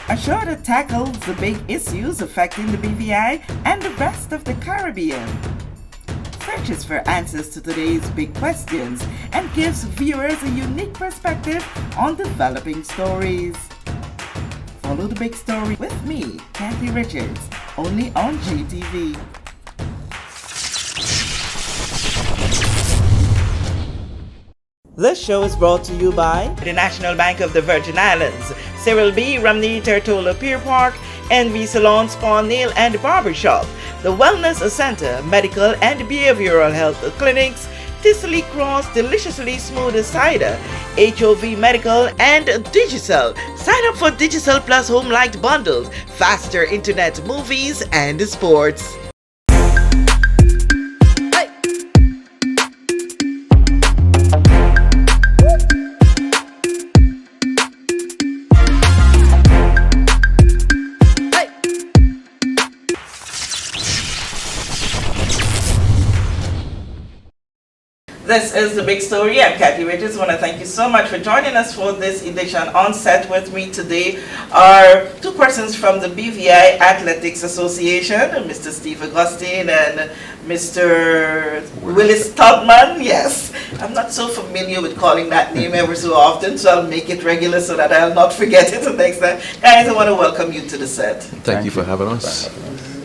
a show that tackles the big issues affecting the BVI and the rest of the Caribbean. Searches for answers to today's big questions and gives viewers a unique perspective on developing stories. Follow the big story with me, Kathy Richards, only on JTV. This show is brought to you by the National Bank of the Virgin Islands, Cyril B. Ramney Tertola Pier Park, NV Salon Spa Nail and Barbershop, the Wellness Center, Medical and Behavioral Health Clinics, Ticely Cross Deliciously Smooth Cider, HOV Medical, and Digicel. Sign up for Digicel Plus Home Light Bundles, faster internet, movies, and sports. This is The Big Story. I'm Kathy Richards. I want to thank you so much for joining us for this edition. On set with me today are two persons from the BVIAA Athletics Association, Mr. Steve Augustine and Mr. Willis Tubman. Yes, I'm not so familiar with calling that name ever so often, so I'll make it regular so that I'll not forget it the next time. Guys, I want to welcome you to the set. Thank you for having us.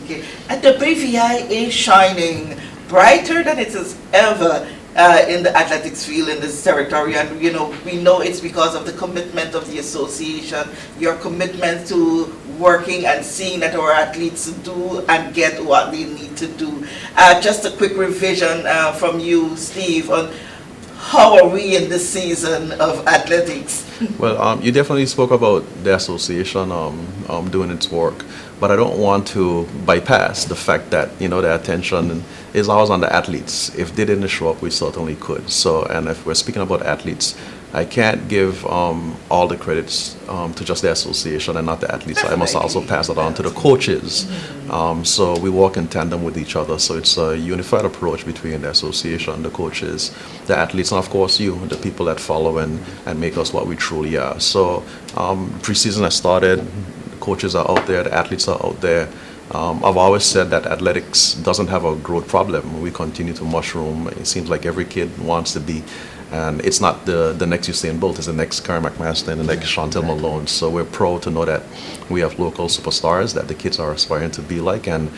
Okay. And the BVIAA is shining brighter than it has ever in the athletics field in this territory, and we know it's because of the commitment of the association, your commitment to working and seeing that our athletes do and get what they need to do. Just a quick revision from you, Steve, on how are we in this season of athletics? Well, you definitely spoke about the association doing its work, but I don't want to bypass the fact that the attention is always on the athletes. If they didn't show up, we certainly could. So, and if we're speaking about athletes, I can't give all the credits to just the association and not the athletes. I must also pass it on to the coaches. So we work in tandem with each other. So it's a unified approach between the association, the coaches, the athletes, and of course you, the people that follow and make us what we truly are. So preseason has started, the coaches are out there, the athletes are out there. I've always said that athletics doesn't have a growth problem. We continue to mushroom. It seems like every kid wants to be. And it's not the next Usain Bolt, it's the next Karen McMaster, the next Chantel Malone. So we're proud to know that we have local superstars that the kids are aspiring to be like, and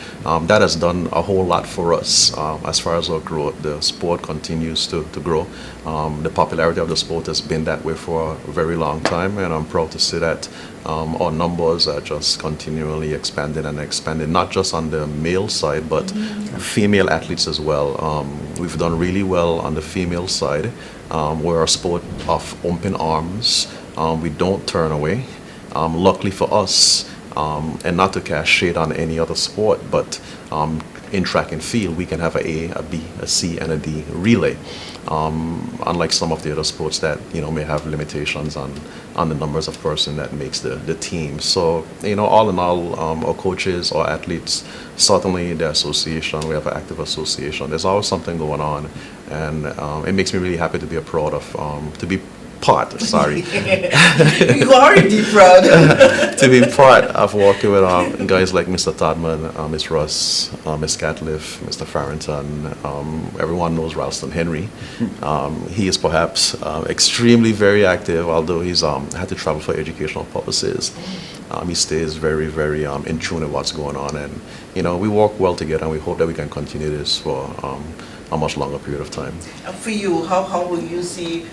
that has done a whole lot for us as far as our growth. The sport continues to grow. The popularity of the sport has been that way for a very long time, and I'm proud to see that our numbers are just continually expanding and expanding, not just on the male side, but female athletes as well. We've done really well on the female side. We're a sport of open arms. We don't turn away. Luckily for us, and not to cast shade on any other sport, but in track and field, we can have a A, a B, a C, and a D relay. Unlike some of the other sports that may have limitations on the numbers of person that makes the team. So all in all, our coaches, our athletes, certainly the association, we have an active association. There's always something going on, and it makes me really happy to be a proud of to be part. Sorry, you are indeed proud to be part of working with guys like Mr. Todman, Miss Russ, Miss Catliff, Mr. Farrington. Everyone knows Ralston Henry. He is perhaps extremely very active, although he's had to travel for educational purposes. He stays very, very in tune with what's going on, and we work well together, and we hope that we can continue this for a much longer period of time. And for you, how will you see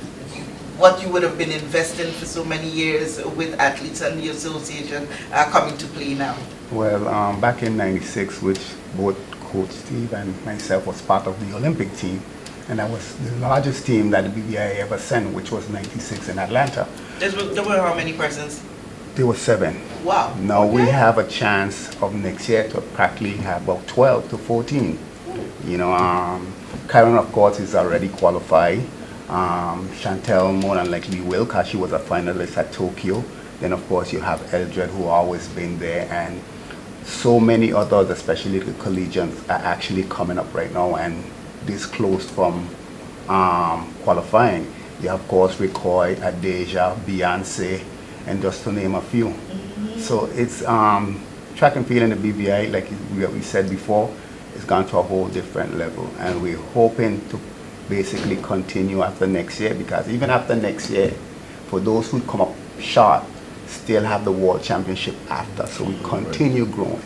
what you would have been investing for so many years with athletes and the association coming to play now? Well, back in '96, which both Coach Steve and myself was part of the Olympic team, and that was the largest team that the BVIAA ever sent, which was '96 in Atlanta. There were how many persons? There were 7. Wow. Now we have a chance of next year to practically have about 12 to 14. Karen, of course, is already qualified. Chantel more than likely will, because she was a finalist at Tokyo. Then of course you have Eldred, who always been there, and so many others, especially the collegians, are actually coming up right now and this close from qualifying. You have, of course, Ricoy, Adeja, Beyonce, and just to name a few. So it's track and field in the BVI, like we said before, it's gone to a whole different level, and we're hoping to basically continue after next year, because even after next year, for those who come up short, still have the world championship after, so we continue growing.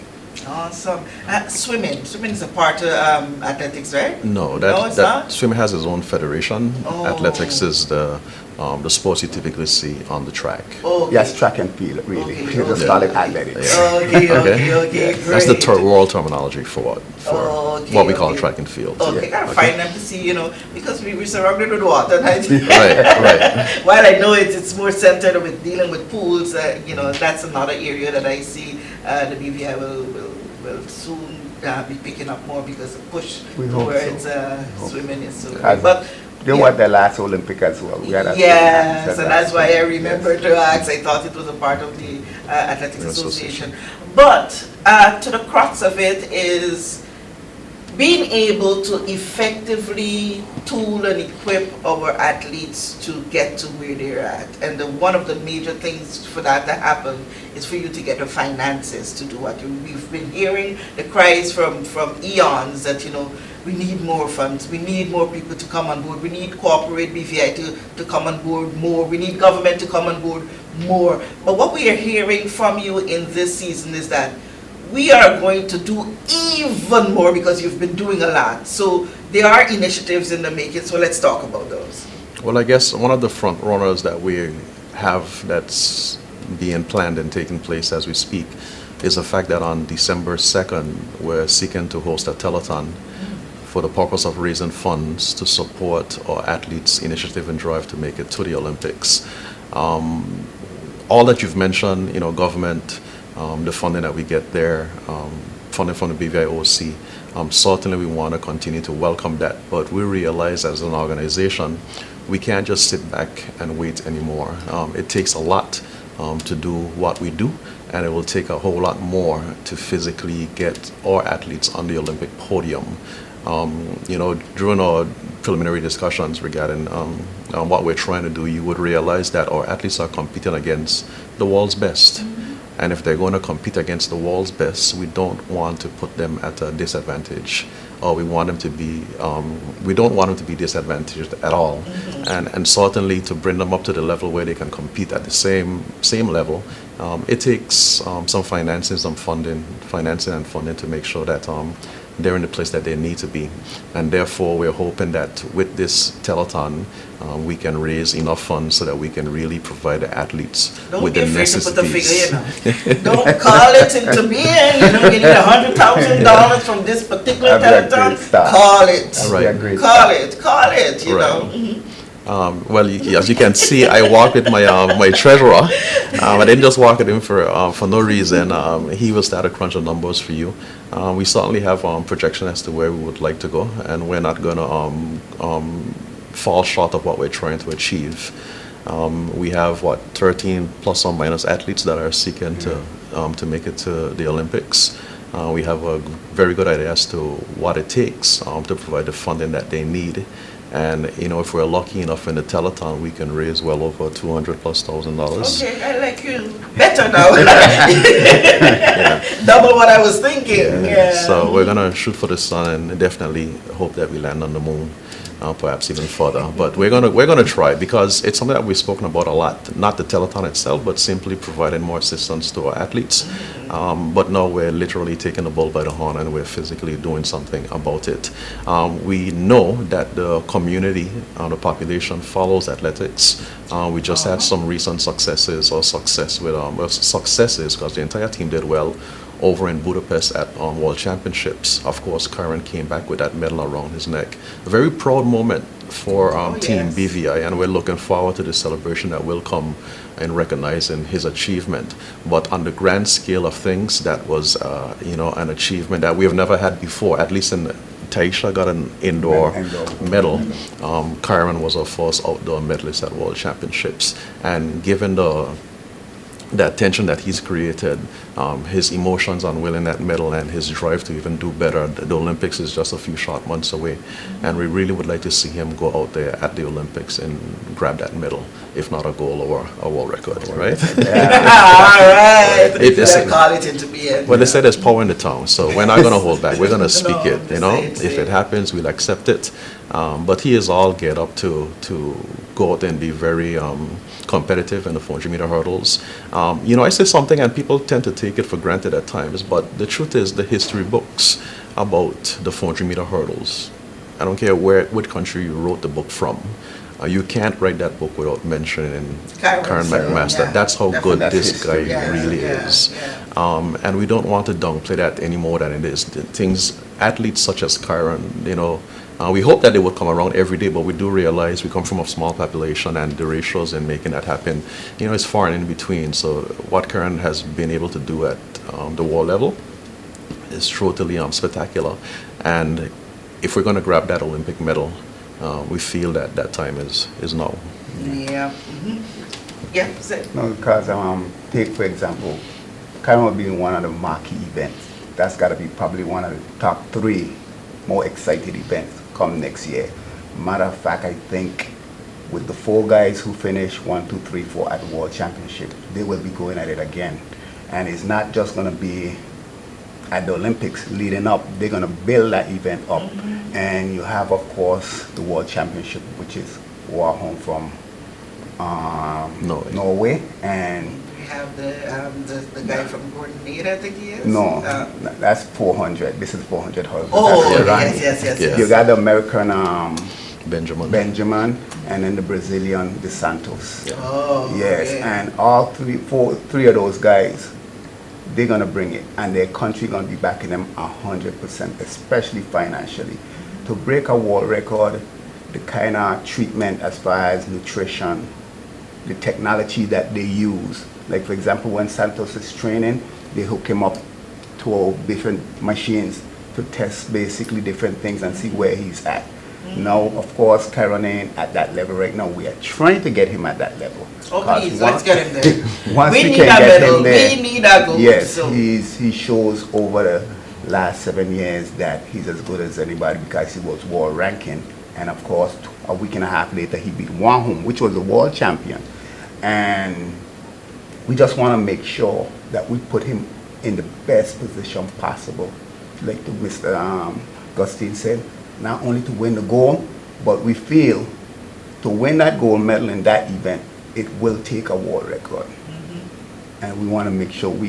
Awesome. Swimming is a part of athletics, right? No, it's not? swimming has its own federation. Oh. Athletics is the sports you typically see on the track. Okay. Yes, track and field, really. Okay, We just okay. call it athletics. Okay, great. That's the world terminology for what we call track and field. Okay, gotta find them to see, because we're surrounded with water. And Right. While I know it's more centered with dealing with pools, that's another area that I see the BVI will soon be picking up more, because the push We hope towards so. swimming is so As great. But they were the last Olympic as well. We had a yes, and that's why I last remember Yes. to ask. I thought it was a part of the Athletics Association. Association. But to the crux of it is being able to effectively tool and equip our athletes to get to where they're at. And one of the major things for that to happen is for you to get the finances to do what we've been hearing the cries from eons that, we need more funds, we need more people to come on board, we need corporate BVI to come on board more, we need government to come on board more. But what we are hearing from you in this season is that we are going to do even more, because you've been doing a lot. So there are initiatives in the making, so let's talk about those. Well, I guess one of the front runners that we have that's being planned and taking place as we speak is the fact that on December 2nd, we're seeking to host a telethon for the purpose of raising funds to support our athletes' initiative and drive to make it to the Olympics. All that you've mentioned, government, the funding that we get there, funding from the BVIAA, certainly we want to continue to welcome that, but we realize as an organization, we can't just sit back and wait anymore. It takes a lot to do what we do, and it will take a whole lot more to physically get our athletes on the Olympic podium. During our preliminary discussions regarding what we're trying to do, you would realize that our athletes are competing against the world's best. And if they're going to compete against the world's best, we don't want to put them at a disadvantage, or we want them to be, we don't want them to be disadvantaged at all. And certainly to bring them up to the level where they can compete at the same level, it takes some financing and funding to make sure that they're in the place that they need to be. And therefore, we're hoping that with this telethon, we can raise enough funds so that we can really provide the athletes with the necessities. Don't be afraid to put the figure in. Don't call it into being. You need $100,000 from this particular telethon. Call it. Right. Call it. You know. Well, as you can see, I walk with my treasurer. I didn't just walk with him for no reason. He will start to crunch the numbers for you. We certainly have projection as to where we would like to go, and we're not going to fall short of what we're trying to achieve. We have 13 plus or minus athletes that are seeking to make it to the Olympics. We have a very good idea as to what it takes to provide the funding that they need. And if we're lucky enough in the telethon, we can raise well over $200,000+. Okay, I like you better now. Double what I was thinking. Yeah. So we're gonna shoot for the sun and definitely hope that we land on the moon, perhaps even further. But we're gonna try, because it's something that we've spoken about a lot. Not the telethon itself, but simply providing more assistance to our athletes. But now we're literally taking the bull by the horn, and we're physically doing something about it. We know that the community, the population follows athletics. We just had some recent successes because the entire team did well over in Budapest at World Championships. Of course, Karen came back with that medal around his neck. A very proud moment for Team BVI, and we're looking forward to the celebration that will come in recognizing his achievement. But on the grand scale of things, that was an achievement that we have never had before. At least Taisha got an indoor medal. Karen was our first outdoor medalist at World Championships, and given the the attention that he's created, his emotions on winning that medal, and his drive to even do better. The Olympics is just a few short months away, and we really would like to see him go out there at the Olympics and grab that medal, if not a gold or a world record, right? All right. It's- Call it into being. Well, they said there's power in the tongue, so we're not going to hold back. We're going to speak No, it, you know. say it, say If it it. happens, we'll accept it. But he is all geared up to go out and be very competitive in the 400 meter hurdles. You know, I say something and people tend to take it for granted at times, but the truth is the history books about the 400 meter hurdles. I don't care which country you wrote the book from. You can't write that book without mentioning Karen McMaster. Yeah, That's how good that's this history. guy Yeah, really yeah, is. yeah. And we don't want to downplay that any more than it is. The things, athletes such as Karen, you know, we hope that they would come around every day, but we do realize we come from a small population, and the ratios in making that happen, you know, is far and in between. So what Karen has been able to do at the world level is totally spectacular. And if we're going to grab that Olympic medal, we feel that that time is now. Yeah. Yeah, say. No, because take for example, Karen will be in one of the marquee events. That's got to be probably one of the top 3 more excited events come next year. Matter of fact, I think with the 4 guys who finished 1, 2, 3, 4 at the World Championship, they will be going at it again. And it's not just going to be at the Olympics leading up. They're going to build that event up. And you have, of course, the World Championship, which is home from Norway. And We have the guy from Gordon Meade, I think he is. no, that's 400. This is 400 hurdles. Oh, That's Iran. yes. Yeah. You got the American Benjamin. and then the Brazilian De Santos. Oh, Yes, okay. and all three of those guys, they're gonna bring it, and their country gonna be backing them 100%, especially financially. To break a world record, the kind of treatment as far as nutrition, the technology that they use. Like for example, when Santos is training, they hook him up to different machines to test basically different things and see where he's at. Now, of course, Karen ain't at that level right now. We are trying to get him at that level. Oh, 'Cause please, let's get him there. Once We we need can a get medal. him there, We need a gold. yes, So. he shows over the last 7 years that he's as good as anybody because he was world ranking. And of course, a week and a half later, he beat Wahum, which was the world champion. And we just want to make sure that we put him in the best position possible. Like Mr. Gustin said, not only to win the gold, but we feel to win that gold medal in that event, it will take a world record. And we want to make sure we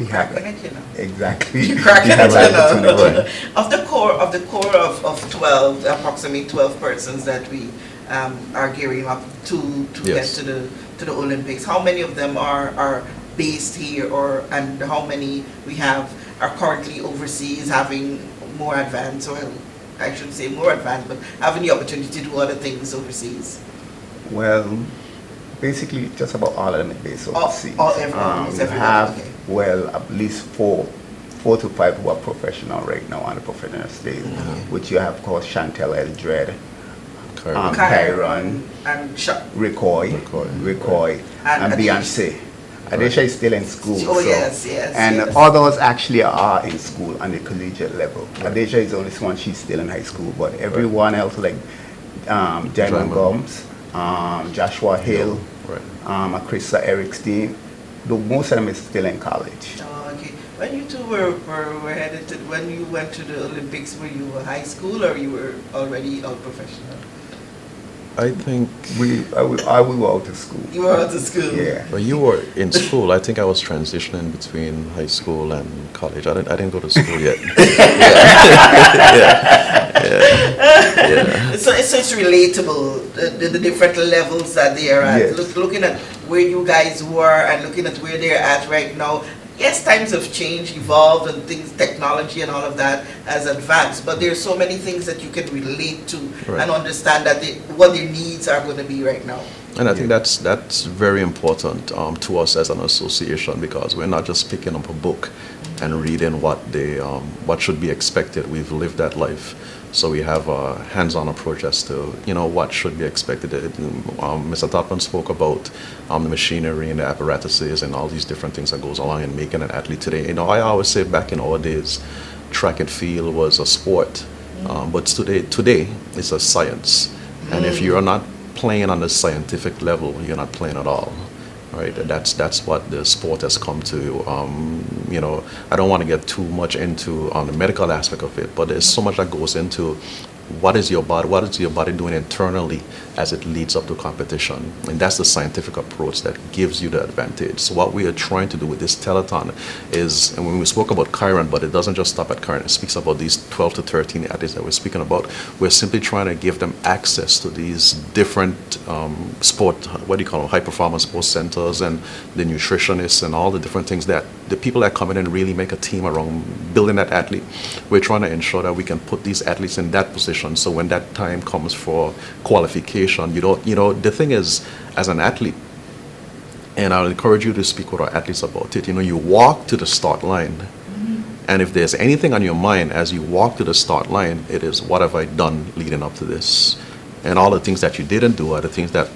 have Cracking it. it, you know. Exactly. You're cracking We have it, that you know. opportunity. Of the core of 12, approximately 12 persons that we are gearing up to Yes. get to the Olympics, how many of them are based here, and how many we have are currently overseas having more advanced, or I shouldn't say more advanced, but having the opportunity to do other things overseas? Well, basically, just about all of them are based overseas. Almost You everyone, have, okay. well, at least four to five who are professional right now on the professional stage, which you have, of course, Chantel Eldred, Kyron, and Ricoy, and Beyonce. Adesha is still in school. Oh, yes. And yes. others actually are in school on the collegiate level. Adesha is the only one, she's still in high school, but everyone else, like Diamond Gomes, Joshua Hill, Krista Erikstein, most of them is still in college. Oh, okay. When you two were headed to, when you went to the Olympics, were you high school or you were already out professional? I think we were out of school. You were out of school. Yeah. when you were in school, I think I was transitioning between high school and college. I didn't go to school yet. Yeah. So it's relatable, the different levels that they are at. Yes. Looking at where you guys were and looking at where they're at right now. Yes, times have changed, evolved, and things, technology and all of that has advanced. But there's so many things that you can relate to and understand that what their needs are going to be right now. And I think that's very important to us as an association, because we're not just picking up a book and reading what should be expected. We've lived that life. So we have a hands-on approach as to, what should be expected. Mr. Topman spoke about the machinery and the apparatuses and all these different things that goes along in making an athlete today. I always say back in our days, track and field was a sport, but today it's a science. And if you're not playing on the scientific level, you're not playing at all. Right, that's what the sport has come to. I don't want to get too much into the medical aspect of it, but there's so much that goes into what is your body doing internally as it leads up to competition, and that's the scientific approach that gives you the advantage. So what we are trying to do with this telethon is, and when we spoke about Chiron, but it doesn't just stop at Chiron, it speaks about these 12 to 13 athletes that we're speaking about. We're simply trying to give them access to these different high performance sports centers and the nutritionists and all the different things that the people that come in and really make a team around building that athlete. We're trying to ensure that we can put these athletes in that position, so when that time comes for qualification, the thing is, as an athlete, and I'll encourage you to speak with our athletes about it, you walk to the start line, and if there's anything on your mind as you walk to the start line, it is, what have I done leading up to this? And all the things that you didn't do are the things that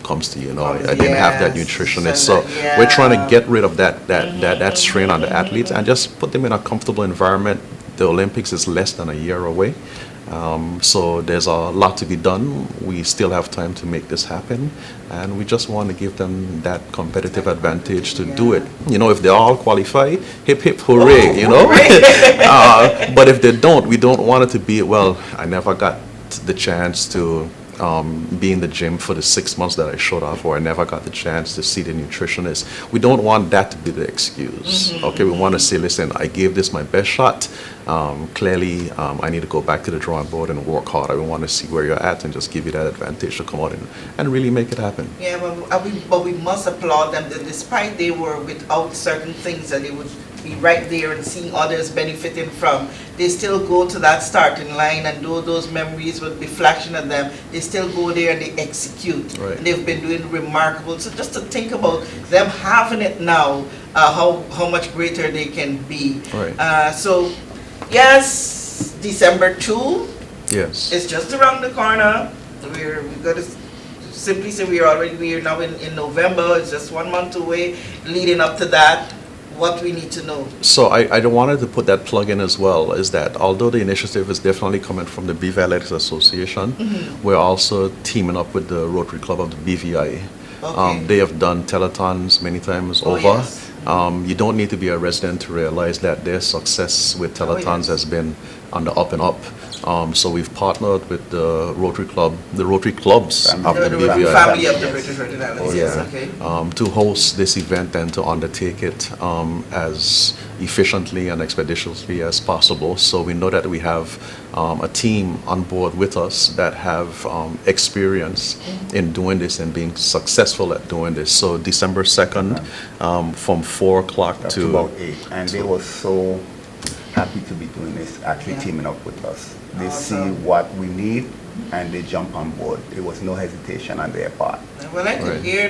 comes to you. I didn't have that nutritionist, so we're trying to get rid of that strain on the athletes and just put them in a comfortable environment. The Olympics is less than a year away, so there's a lot to be done. We still have time to make this happen, and we just want to give them that competitive advantage to do it. If they all qualify, hip hip hooray, but if they don't, we don't want it to be, well, I never got the chance to be in the gym for the 6 months that I showed off, or I never got the chance to see the nutritionist. We don't want that to be the excuse. Okay, we want to say, listen, I gave this my best shot. Clearly, I need to go back to the drawing board and work harder. We want to see where you're at and just give you that advantage to come out and really make it happen. Yeah, but we must applaud them that despite they were without certain things that they would be right there and seeing others benefiting from, they still go to that starting line, and though those memories will be flashing at them, they still go there and they execute. Right. And they've been doing remarkable. So just to think about them having it now, how much greater they can be. Right. So yes, December 2. Yes. It's just around the corner. We're going to simply say we are now in November. It's just 1 month away. Leading up to that, what we need to know. So I wanted to put that plug in as well, is that although the initiative is definitely coming from the BVIAA Association, we're also teaming up with the Rotary Club of the BVIAA. Okay. They have done telethons many times over. Yes. You don't need to be a resident to realize that their success with telethons has been on the up and up. So we've partnered with the Rotary Clubs of the BVIAA. Family of the British Red Alliance. Yes, okay. To host this event and to undertake it as efficiently and expeditiously as possible. So we know that we have a team on board with us that have experience in doing this and being successful at doing this. So December 2nd, from 4 o'clock to about 8, and they were so happy to be doing this, actually teaming up with us. They see what we need and they jump on board. There was no hesitation on their part. Well, I could hear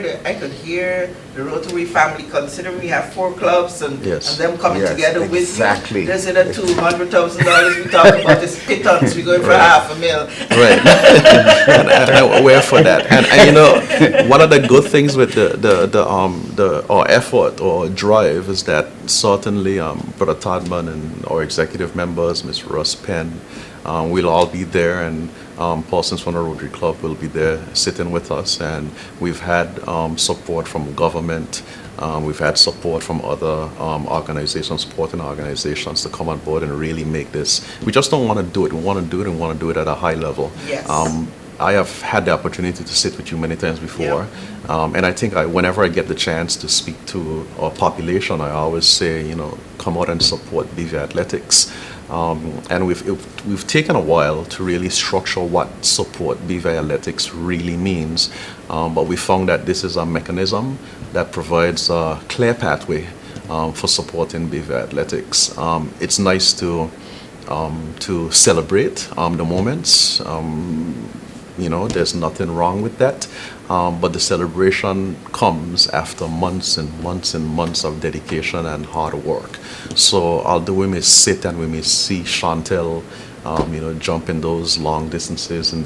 the Rotary family, considering we have 4 clubs and them coming together with exactly. you. They said that $200,000 we talk about is pittance. We're going for $500,000. Right. and we're for that. And one of the good things with our effort or drive is that certainly Brother Todman and our executive members, Ms. Russ Penn, we'll all be there, and Paulson's from the Rotary Club will be there sitting with us, and we've had support from government, we've had support from other organizations, supporting organizations to come on board and really make this. We just don't want to do it, we want to do it and want to do it at a high level. Yes. I have had the opportunity to sit with you many times before, and I think whenever I get the chance to speak to our population, I always say, come out and support BVIAA Athletics. And we've taken a while to really structure what support BVIAA Athletics really means, but we found that this is a mechanism that provides a clear pathway for supporting BVIAA Athletics. It's nice to celebrate the moments. There's nothing wrong with that, but the celebration comes after months and months and months of dedication and hard work. So although we may sit and we may see Chantel, jump in those long distances in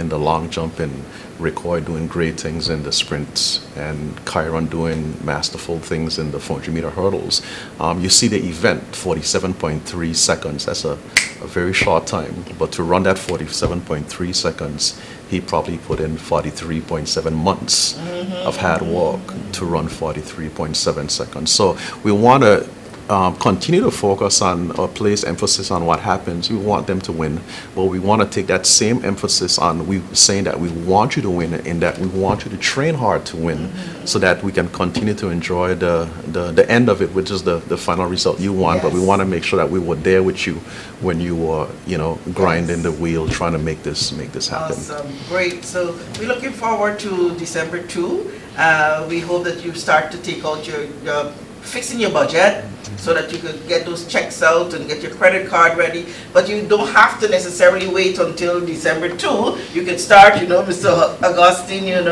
the long jump, and Ricoy doing great things in the sprints, and Chiron doing masterful things in the 400 meter hurdles. You see the event, 47.3 seconds. That's a very short time, but to run that 47.3 seconds, he probably put in 43.7 months of hard work to run 43.7 seconds. So we want to continue to focus on or place emphasis on what happens. We want them to win, but we want to take that same emphasis on saying that we want you to win, and that we want you to train hard to win, so that we can continue to enjoy the end of it, which is the final result you want. Yes. But we want to make sure that we were there with you when you were grinding the wheel trying to make this happen. Awesome, great. So we're looking forward to December 2. We hope that you start to take out your fixing your budget, so that you could get those checks out and get your credit card ready. But you don't have to necessarily wait until December 2. You can start, Mr. Augustine,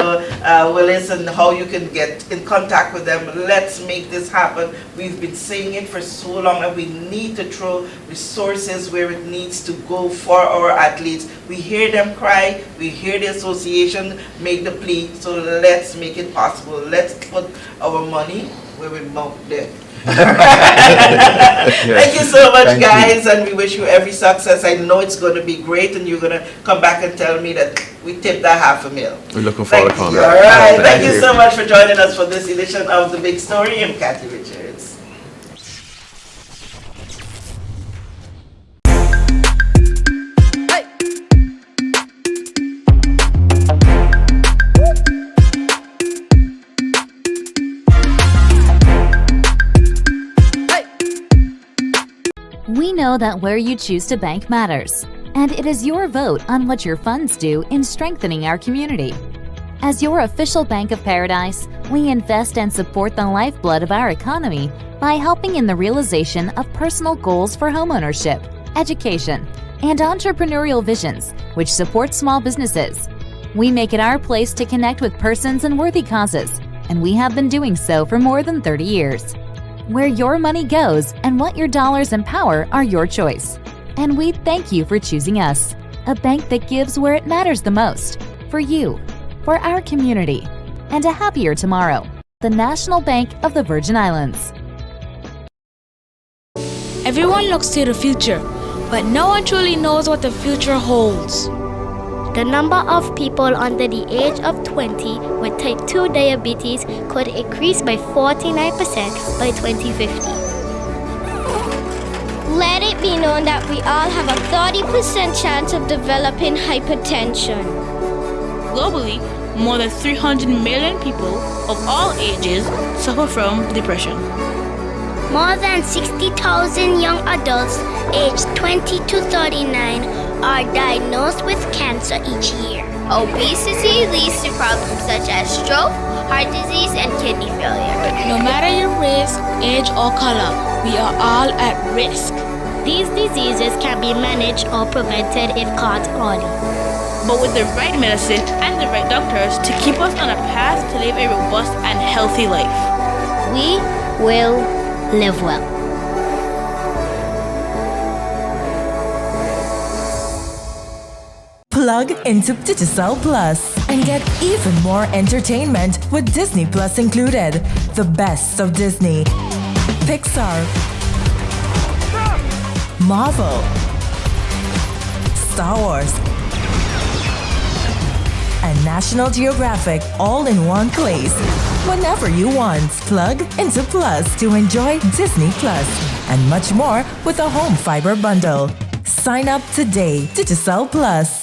Willis, and how you can get in contact with them. Let's make this happen. We've been saying it for so long, and we need to throw resources where it needs to go for our athletes. We hear them cry, we hear the association make the plea, so let's make it possible. Let's put our money where we mount there. Thank you so much, guys, and we wish you every success. I know it's going to be great, and you're going to come back and tell me that we tipped that $500,000. We're looking forward to coming. All right, thank you so much for joining us for this edition of The Big Story. I'm Kathy Richards. We know that where you choose to bank matters, and it is your vote on what your funds do in strengthening our community. As your official Bank of Paradise, we invest and support the lifeblood of our economy by helping in the realization of personal goals for homeownership, education, and entrepreneurial visions, which support small businesses. We make it our place to connect with persons and worthy causes, and we have been doing so for more than 30 years. Where your money goes and what your dollars empower are your choice. And we thank you for choosing us, a bank that gives where it matters the most, for you, for our community, and a happier tomorrow. The National Bank of the Virgin Islands. Everyone looks to the future, but no one truly knows what the future holds. The number of people under the age of 20 with type 2 diabetes could increase by 49% by 2050. Let it be known that we all have a 30% chance of developing hypertension. Globally, more than 300 million people of all ages suffer from depression. More than 60,000 young adults aged 20 to 39 are diagnosed with cancer each year. Obesity leads to problems such as stroke, heart disease, and kidney failure. No matter your race, age, or color, we are all at risk. These diseases can be managed or prevented if caught early. But with the right medicine and the right doctors to keep us on a path to live a robust and healthy life, we will live well. Plug into Digicel Plus and get even more entertainment with Disney Plus included. The best of Disney, Pixar, Marvel, Star Wars, and National Geographic all in one place. Whenever you want, plug into Plus to enjoy Disney Plus and much more with a home fiber bundle. Sign up today. Digicel Plus.